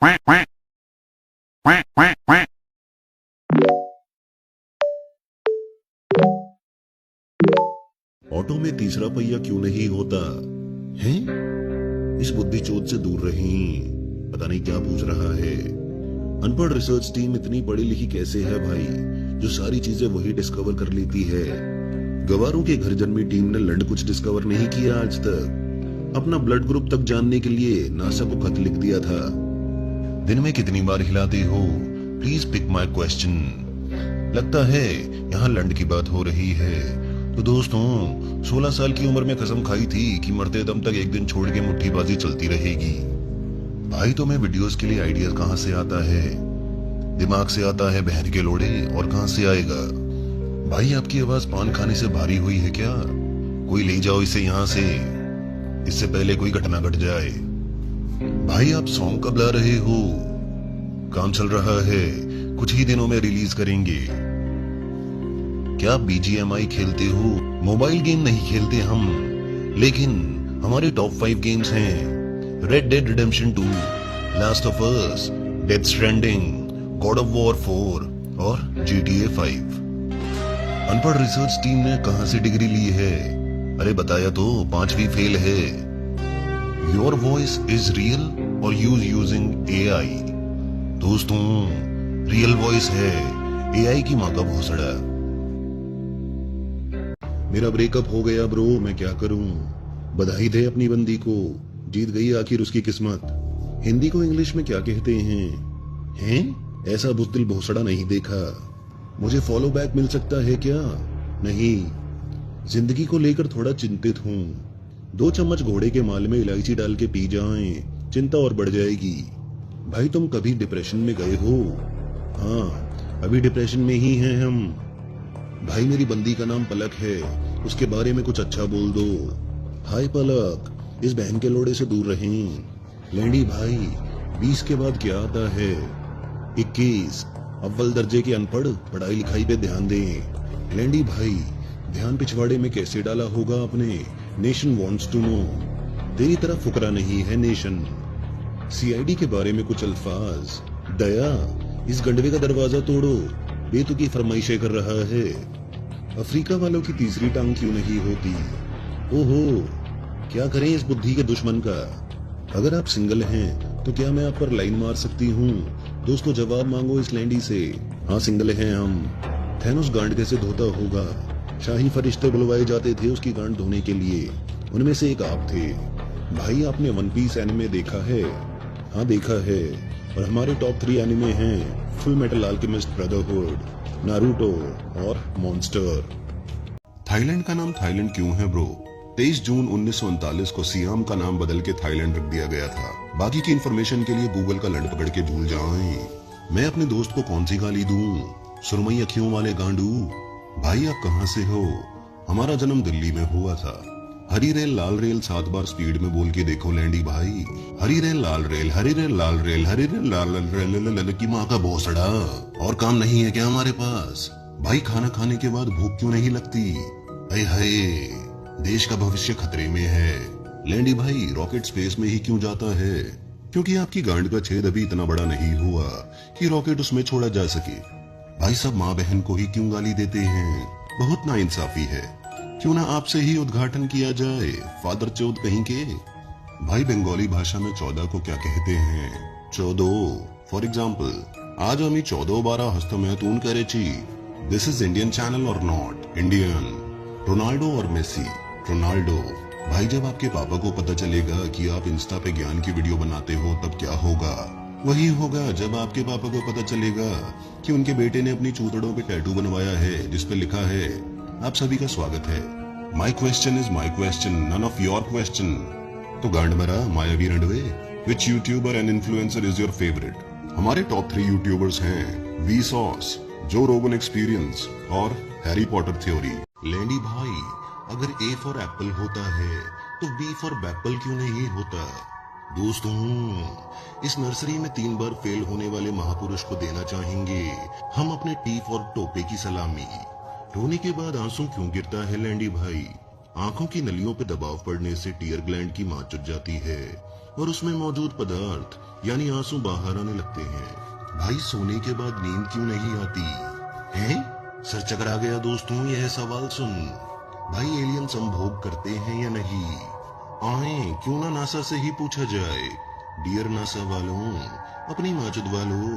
Auto में तीसरा पहिया क्यों नहीं होता है? इस बुद्धि चोद से दूर रहें, पता नहीं क्या पूछ रहा है। अनपढ़ रिसर्च टीम इतनी पढ़ी लिखी कैसे है भाई, जो सारी चीजें वही डिस्कवर कर लेती है। गवारों के घर जन्मी टीम ने लंड कुछ डिस्कवर नहीं किया आज तक। अपना ब्लड ग्रुप तक जानने के लिए नासा को खत लिख दिया था। दिन में कितनी बार हिलाते हो? Please pick my question. लगता है यहाँ लंड की बात हो रही है। तो दोस्तों, 16 साल की उम्र में कसम खाई थी कि मरते दम तक एक दिन छोड़ के मुट्ठीबाजी चलती रहेगी। भाई तुम्हें वीडियोस के लिए आइडिया कहाँ से आता है? दिमाग से आता है बहन के लोड़े, और कहाँ से आएगा? भाई आपकी आवाज पान खाने से भारी हुई है क्या? कोई ले जाओ इसे यहाँ से, इससे पहले कोई घटना घट जाए। भाई आप सॉन्ग कब ला रहे हो? काम चल रहा है, कुछ ही दिनों में रिलीज करेंगे। क्या BGMI खेलते हो? मोबाइल गेम नहीं खेलते हम, लेकिन हमारे टॉप 5 गेम्स हैं red dead redemption 2, last of us, death stranding, God of war 4 और GTA 5। अनपढ़ रिसर्च टीम ने कहां से डिग्री ली है? अरे बताया तो, 5वीं फेल है। योर वॉइस इज रियल और यूजिंग AI। दोस्तों, रियल वॉइस है, AI की माँ का भोसड़ा। मेरा ब्रेकअप हो गया ब्रो, मैं क्या करूं? बधाई दे अपनी बंदी को, जीत गई आखिर उसकी किस्मत। हिंदी को इंग्लिश में क्या कहते हैं? ऐसा बुज़दिल भोसड़ा नहीं देखा। मुझे फॉलो बैक मिल सकता है क्या? नहीं, जिंदगी को लेकर थोड़ा चिंतित हूँ। 2 चम्मच घोड़े के माल में इलायची डाल के पी जाएं, चिंता और बढ़ जाएगी। भाई तुम कभी डिप्रेशन में गए हो? हाँ, अभी डिप्रेशन में ही हैं हम। भाई मेरी बंदी का नाम पलक है, उसके बारे में कुछ अच्छा बोल दो। हाय पलक, इस बहन के लोड़े से दूर रहें। लैंडी भाई, 20 के बाद क्या आता है? 21, अव्वल दर्जे के अनपढ़, पढ़ाई लिखाई पे ध्यान दें। लैंडी भाई, ध्यान पिछवाड़े में कैसे डाला होगा आपने? Nation wants to know. तेरी तरह फुकरा नहीं है नेशन। CID के बारे में कुछ अल्फाज। दया, इस गंडवे का दरवाजा तोड़ो, बेतुकी फरमाइशें कर रहा है। अफ्रीका वालों की तीसरी टांग क्यों नहीं होती? ओहो, क्या करें इस बुद्धि के दुश्मन का? अगर आप सिंगल हैं तो क्या मैं आप पर लाइन मार सकती हूँ? दोस्तों जवाब मांगो इस लैंडी से। हाँ सिंगल हैं हम। थैनोस गांड कैसे धोता होगा? शाही फरिश्ते बुलवाए जाते थे उसकी गांड धोने के लिए, उनमें से एक आप थे। भाई आपने वन पीस एनिमे देखा है? हाँ देखा है, और हमारे टॉप 3 एनिमे हैं full metal alchemist brotherhood, Naruto और मॉन्स्टर। थाईलैंड का नाम थाईलैंड क्यों है ब्रो? 23 जून 1939 को सियाम का नाम बदल के थाईलैंड रख दिया गया था। बाकी की इन्फॉर्मेशन के लिए गूगल का लंड पकड़ के भूल जाएं। मैं अपने दोस्त को कौन सी गाली दूं? सुरमई अखियों वाले गांडू। भाई आप कहां से हो? हमारा जन्म दिल्ली में हुआ था। हरी रेल लाल रेल 7 बार स्पीड में बोल के देखो लैंडी भाई। हरी रेल लाल रेल, हरी रेल लाल रेल, हरी रेल लाल रेल की माँ का भोसड़ा। और काम नहीं है क्या हमारे पास? भाई खाना खाने के बाद भूख क्यों नहीं लगती? हाय हाय, देश का भविष्य खतरे में है। लैंडी भाई, रॉकेट स्पेस में ही क्यों जाता है? क्योंकि आपकी गांड का छेद अभी इतना बड़ा नहीं हुआ कि रॉकेट उसमें छोड़ा जा सके। भाई सब माँ बहन को ही क्यों गाली देते हैं? बहुत नाइंसाफी है। क्यों ना आपसे ही उद्घाटन किया जाए, फादर चौथ कहीं के। भाई बंगाली भाषा में 14 को क्या कहते हैं? 14। फॉर एग्जाम्पल, आज आमी 14-12 हस्तमैथून करेची। दिस इज इंडियन चैनल और नॉट इंडियन। रोनाल्डो और मेसी। रोनाल्डो। भाई जब आपके पापा को पता चलेगा कि आप इंस्टा पे ज्ञान की वीडियो बनाते हो तब क्या होगा? वही होगा जब आपके पापा को पता चलेगा कि उनके बेटे ने अपनी चूतड़ों पे टैटू बनवाया है जिसपे लिखा है, आप सभी का स्वागत है। My question is my question, none of your question. तो गांड मरा मायावी रंडवे, which YouTuber and influencer is your favourite? हमारे टॉप 3 यूट्यूबर्स हैं Vsauce, Joe Rogan experience और हैरी पॉटर थ्योरी। लैंडी भाई, अगर A फॉर एप्पल होता है तो B फॉर बैपल क्यों नहीं होता? दोस्तों, इस नर्सरी में 3 बार फेल होने वाले महापुरुष को देना चाहेंगे हम अपने T फॉर टोपे की सलामी। रोने के बाद आंसू क्यों गिरता है लैंडी भाई? आंखों की नलियों पे दबाव पड़ने से टीयर ग्लैंड की मां चुट जाती है और उसमें मौजूद पदार्थ यानी आंसू बाहर आने लगते हैं। भाई सोने के बाद नींद क्यों नहीं आती हैं? सर चकरा गया दोस्तों यह सवाल सुन। भाई एलियन संभोग करते हैं या नहीं? आए क्यों ना नासा से ही पूछा जाए। डियर नासा वालों, अपनी माचुद वालों।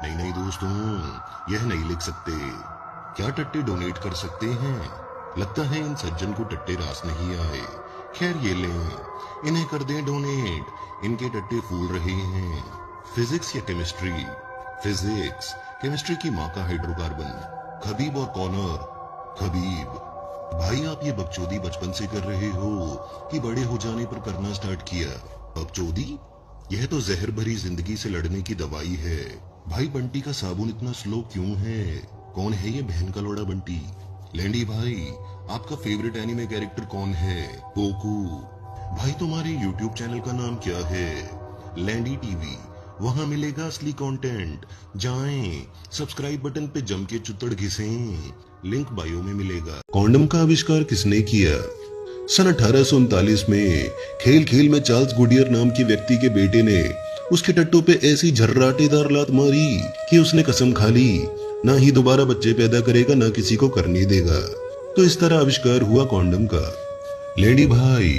नहीं दोस्तों, यह नहीं लिख सकते। क्या टट्टे डोनेट कर सकते हैं? लगता है इन सज्जन को टट्टे रास नहीं आए। खैर ये लें, इन्हें कर दें डोनेट, इनके टट्टे फूल रहे हैं। फिजिक्स या केमिस्ट्री? फिजिक्स। केमिस्ट्री की माँ का हाइड्रोकार्बन। खबीब और कॉर्नर? खबीब। भाई आप ये बकचोदी बचपन से कर रहे हो कि बड़े हो जाने पर करना स्टार्ट किया? बकचोदी? यह तो जहर भरी जिंदगी से लड़ने की दवाई है। भाई बंटी का साबुन इतना स्लो क्यों है? कौन है ये बहन का लोड़ा बंटी? लैंडी भाई, आपका फेवरेट एनिमे कैरेक्टर कौन है? गोकू। भाई तुम्हारे यूट्यूब चैनल का नाम क्या है? लैंडी टीवी। वहां मिलेगा असली कंटेंट। जाएं, सब्सक्राइब बटन पे जम के चुतड़ घिसें, लिंक बायो में मिलेगा। कॉन्डम का आविष्कार किसने किया? सन 1839 में खेल खेल में चार्ल्स गुडियर नाम के व्यक्ति के बेटे ने उसके टट्टू पे ऐसी झर्राटेदार लात मारी कि उसने कसम खा ली ना ही दोबारा बच्चे पैदा करेगा, ना किसी को करने देगा। तो इस तरह आविष्कार हुआ कॉन्डम का। लेडी भाई,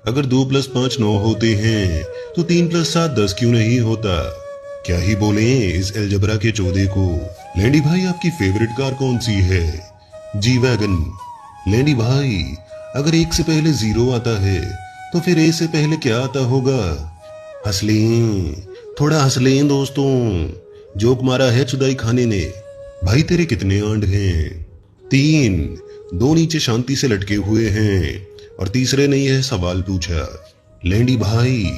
अगर 2 + 5 9 होते हैं तो 3 + 7 10 क्यों नहीं होता? क्या ही बोले इस अलजबरा के चौधे को। लेडी भाई, आपकी फेवरेट कार कौन सी है? G wagon. लेडी भाई, अगर 1 से पहले 0 आता है तो फिर ए से पहले क्या आता होगा? हंसलें, थोड़ा हंसलें दोस्तों, जोक मारा है चुदाई खाने ने। भाई तेरे कितने आंड हैं? 3। 2 नीचे शांति से लटके हुए हैं और तीसरे ने यह सवाल पूछा। लेंडी भाई,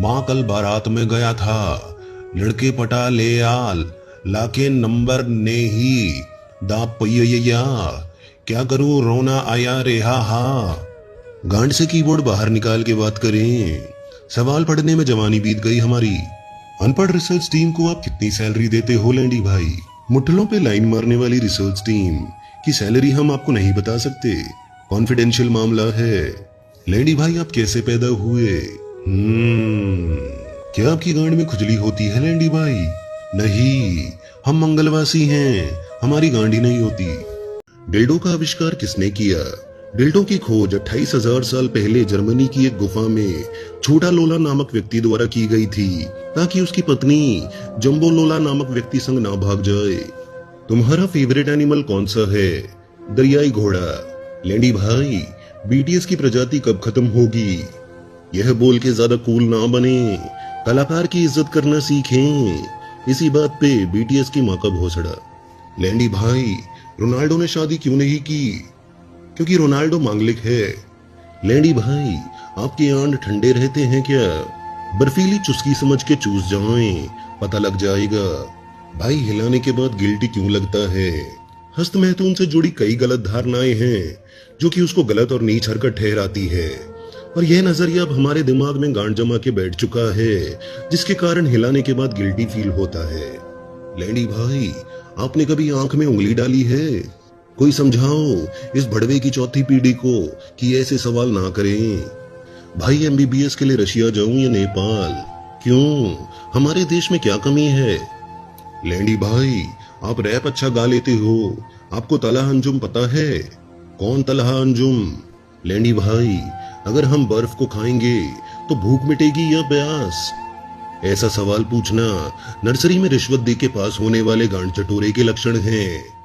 माँ कल बारात में गया था, लड़के पटा ले आल, लाके नंबर ने ही दाप पैया, क्या करूं रोना आया रे हा। गांड से कीबोर्ड बाहर निकाल के बात करें। सवाल पढ़ने में जवानी बीत गई हमारी। अनपढ़ रिसर्च टीम को आप कितनी सैलरी देते हो लेंडी भाई? मुठलों पे लाइन मारने वाली रिसर्च टीम की सैलरी हम आपको नहीं बता सकते, कॉन्फिडेंशियल मामला है। लेंडी भाई, आप कैसे पैदा हुए? क्या आपकी गांड में खुजली होती है लेंडी भाई? नहीं, हम मंगलवासी हैं, हमारी गांड ही नहीं होती। डिल्डो का आविष्कार किसने किया? डिल्डो की खोज 28,000 साल पहले जर्मनी की एक गुफा में छोटा लोला नामक व्यक्ति द्वारा की गई थी, ताकि उसकी पत्नी जंबो लोला नामक व्यक्ति संग ना भाग जाए। तुम्हारा फेवरेट एनिमल कौन सा है? दरियाई घोड़ा। लेंडी भाई, बीटीएस की प्रजाति कब खत्म होगी? यह बोल के ज्यादा कूल ना बने, कलाकार की इज्जत करना सीखें। इसी बात पे बीटीएस की माँ का भोसड़ा। लेंडी भाई, रोनाल्डो ने शादी क्यों नहीं की? क्योंकि रोनाल्डो मांगलिक है। लेंडी भाई, आपके आंड ठंडे रहते हैं क्या? बर्फीली चुस्की समझ के चूस जाएं, पता लग जाएगा। भाई, हिलाने के बाद गिल्टी क्यों लगता है? हस्त महतून से जुड़ी कई गलत धारणाएं हैं जो कि उसको गलत और नीच हरकत ठहराती है, और यह नजरिया अब हमारे दिमाग में गांड जमा के बैठ चुका है, जिसके कारण हिलाने के बाद गिल्टी फील होता है। लेंडी भाई, आपने कभी आंख में उंगली डाली है? कोई समझाओ इस भड़वे की चौथी पीढ़ी को कि ऐसे सवाल ना करें। भाई, एमबीबीएस के लिए रशिया जाऊं या नेपाल? क्यों, हमारे देश में क्या कमी है? लेंडी भाई, आप रैप अच्छा गा लेते हो, आपको तलहा अंजुम पता है? कौन तलहा अंजुम? लेंडी भाई, अगर हम बर्फ को खाएंगे तो भूख मिटेगी या प्यास? ऐसा सवाल पूछना नर्सरी में रिश्वत दे के पास होने वाले गांड चटोरे के लक्षण हैं।